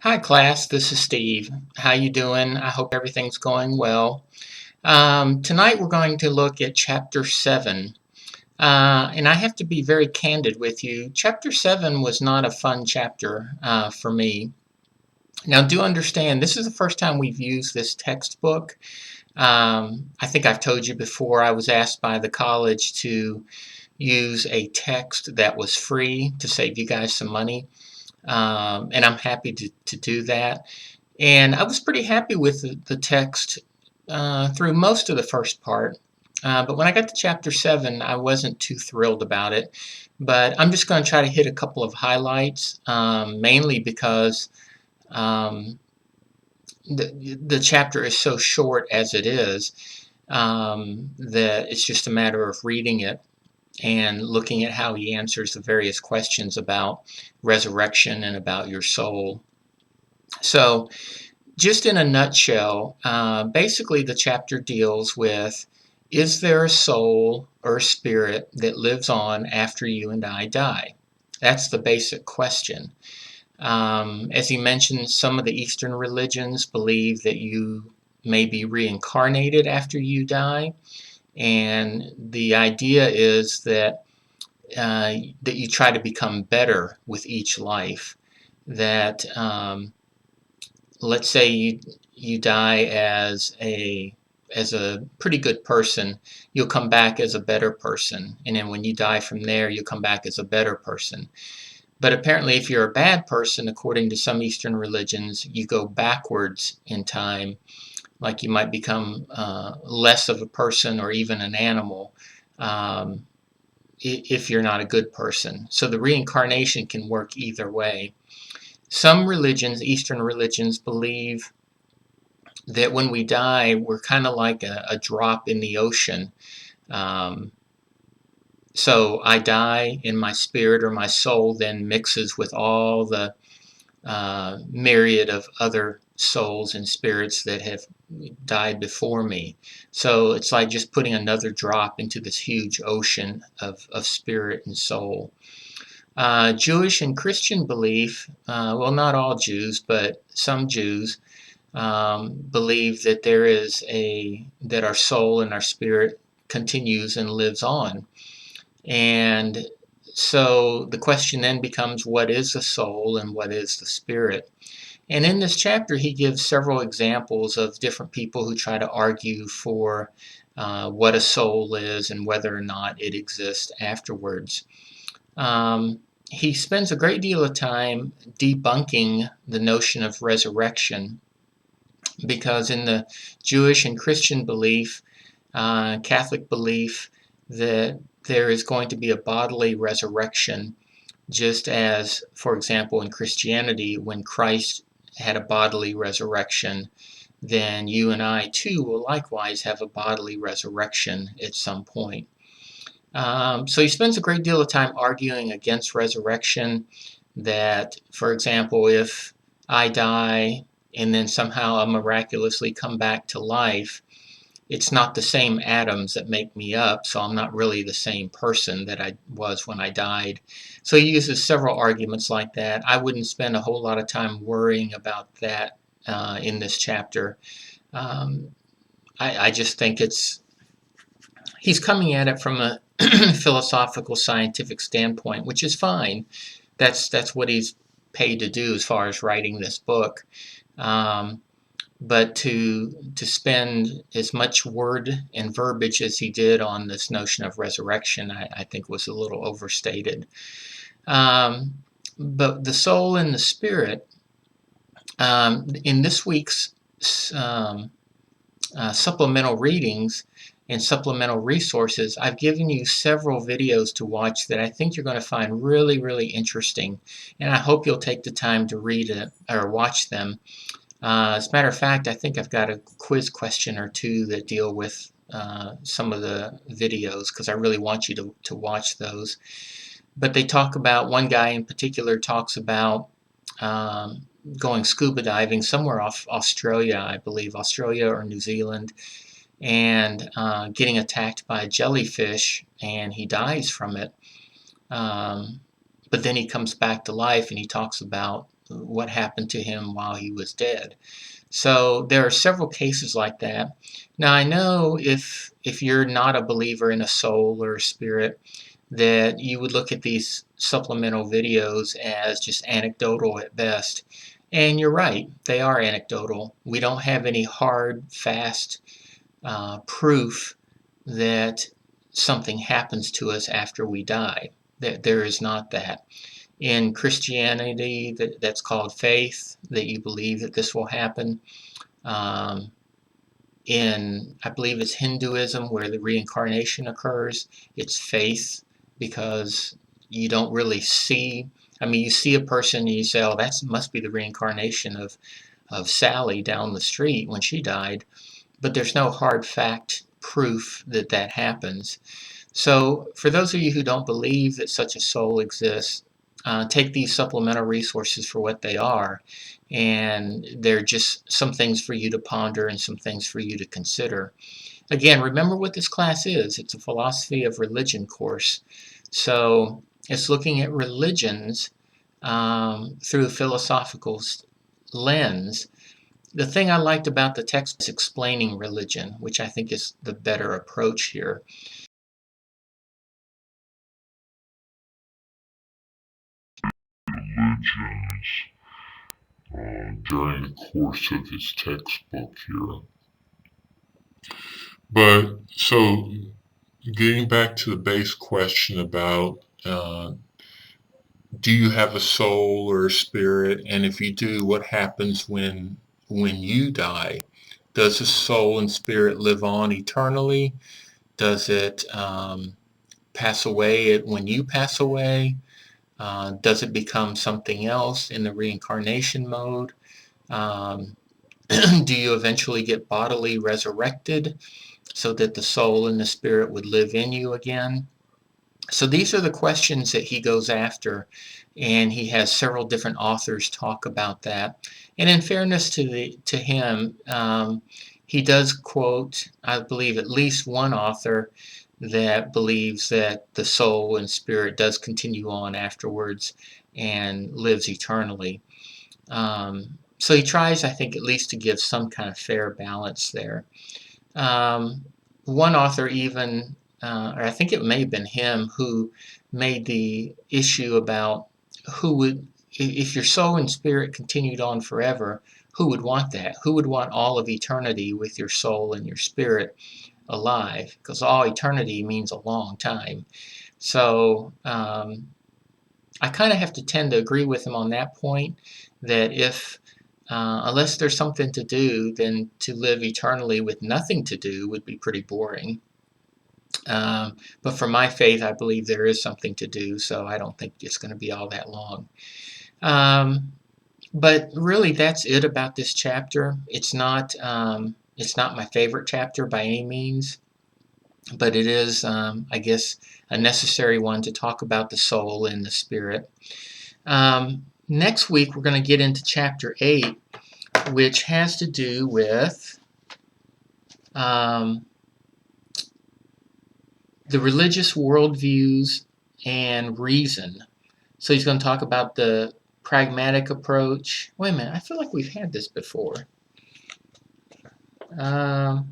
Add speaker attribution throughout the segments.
Speaker 1: Hi class, this is Steve. How you doing? I hope everything's going well. Tonight we're going to look at Chapter 7. And I have to be very candid with you. Chapter 7 was not a fun chapter for me. Now do understand, this is the first time we've used this textbook. I think I've told you before, I was asked by the college to use a text that was free to save you guys some money. And I'm happy to do that. And I was pretty happy with the text through most of the first part. But when I got to chapter 7, I wasn't too thrilled about it. But I'm just going to try to hit a couple of highlights, mainly because um, the chapter is so short as it is that it's just a matter of reading it and looking at how he answers the various questions about resurrection and about your soul. So, just in a nutshell, basically the chapter deals with, is there a soul or a spirit that lives on after you and I die? That's the basic question. As he mentioned, some of the Eastern religions believe that you may be reincarnated after you die, and the idea is that you try to become better with each life. That let's say you die as a pretty good person, you'll come back as a better person, and then when you die from there, you'll come back as a better person. But apparently, if you're a bad person, according to some Eastern religions, you go backwards in time, like you might become less of a person or even an animal. Um, if you're not a good person. So the reincarnation can work either way. Some religions, Eastern religions, believe that when we die, we're kind of like a drop in the ocean. Um, so I die, and my spirit or my soul then mixes with all the myriad of other souls and spirits that have died before me. So it's like just putting another drop into this huge ocean of spirit and soul. Jewish and Christian belief, well, not all Jews, but some Jews believe that that our soul and our spirit continues and lives on. And so the question then becomes, what is the soul and what is the spirit? And in this chapter, he gives several examples of different people who try to argue for what a soul is and whether or not it exists afterwards. He spends a great deal of time debunking the notion of resurrection, because in the Jewish and Christian belief, Catholic belief, that there is going to be a bodily resurrection, just as, for example, in Christianity, when Christ had a bodily resurrection, then you and I too will likewise have a bodily resurrection at some point. So he spends a great deal of time arguing against resurrection, that, for example, if I die and then somehow I miraculously come back to life, it's not the same atoms that make me up, so I'm not really the same person that I was when I died. So he uses several arguments like that. I wouldn't spend a whole lot of time worrying about that in this chapter. Um, I just think he's coming at it from a philosophical, scientific standpoint, which is fine. That's what he's paid to do as far as writing this book. Um, but to spend as much word and verbiage as he did on this notion of resurrection, I think was a little overstated. But the soul and the spirit, in this week's um, supplemental readings and supplemental resources, I've given you several videos to watch that I think you're going to find really, really interesting, and I hope you'll take the time to read it or watch them. As a matter of fact, I think I've got a quiz question or two that deal with some of the videos, because I really want you to watch those. But they talk about, one guy in particular talks about um, going scuba diving somewhere off Australia, I believe, Australia or New Zealand, and getting attacked by a jellyfish, and he dies from it. But then he comes back to life, and he talks about what happened to him while he was dead. So there are several cases like that. Now I know if you're not a believer in a soul or a spirit, that you would look at these supplemental videos as just anecdotal at best. And you're right, they are anecdotal. We don't have any hard, fast proof that something happens to us after we die. There is not that. In Christianity, that's called faith, that you believe that this will happen. Um, I believe it's Hinduism, where the reincarnation occurs, it's faith, because you don't really see. I mean, you see a person and you say, "Oh, that must be the reincarnation of Sally down the street when she died," but there's no hard fact proof that that happens. So, for those of you who don't believe that such a soul exists, take these supplemental resources for what they are, and they're just some things for you to ponder and some things for you to consider. Again, remember what this class is. It's a philosophy of religion course. So it's looking at religions through a philosophical lens. The thing I liked about the text is explaining religion, which I think is the better approach here.
Speaker 2: Religions during the course of his textbook here. But so getting back to the base question about do you have a soul or a spirit, and if you do, what happens when you die? Does the soul and spirit live on eternally? Does it pass away when you pass away? Does it become something else in the reincarnation mode? Um, do you eventually get bodily resurrected so that the soul and the spirit would live in you again? So these are the questions that he goes after, and he has several different authors talk about that. And in fairness to him, he does quote, I believe, at least one author that believes that the soul and spirit does continue on afterwards and lives eternally. So he tries, I think, at least to give some kind of fair balance there. One author even, or I think it may have been him, who made the issue about who would, if your soul and spirit continued on forever, who would want that? Who would want all of eternity with your soul and your spirit alive? Because all eternity means a long time. So I kind of have to tend to agree with him on that point, that if unless there's something to do, then to live eternally with nothing to do would be pretty boring. But for my faith, I believe there is something to do, so I don't think it's going to be all that long. But really, that's it about this chapter. It's not my favorite chapter by any means, but it is, I guess, a necessary one to talk about the soul and the spirit. Next week, we're going to get into chapter 8, which has to do with the religious worldviews and reason. So he's going to talk about the pragmatic approach. Wait a minute, I feel like we've had this before. I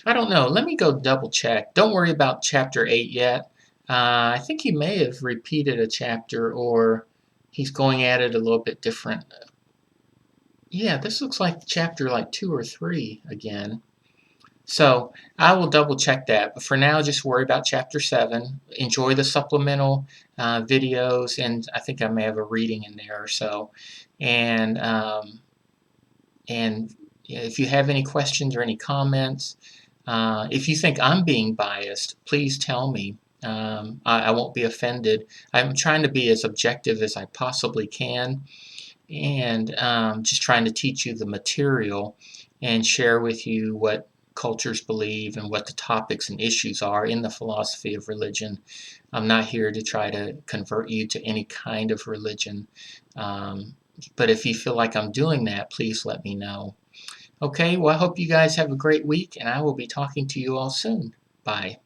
Speaker 2: don't know. Let me go double check. Don't worry about chapter 8 yet. I think he may have repeated a chapter, or he's going at it a little bit different. Yeah, this looks like chapter like 2 or 3 again. So I will double check that. But for now, just worry about chapter 7. Enjoy the supplemental videos, and I think I may have a reading in there or so. And if you have any questions or any comments, if you think I'm being biased, please tell me. I won't be offended. I'm trying to be as objective as I possibly can, and just trying to teach you the material and share with you what cultures believe and what the topics and issues are in the philosophy of religion. I'm not here to try to convert you to any kind of religion, but if you feel like I'm doing that, please let me know. Okay, well, I hope you guys have a great week, and I will be talking to you all soon. Bye.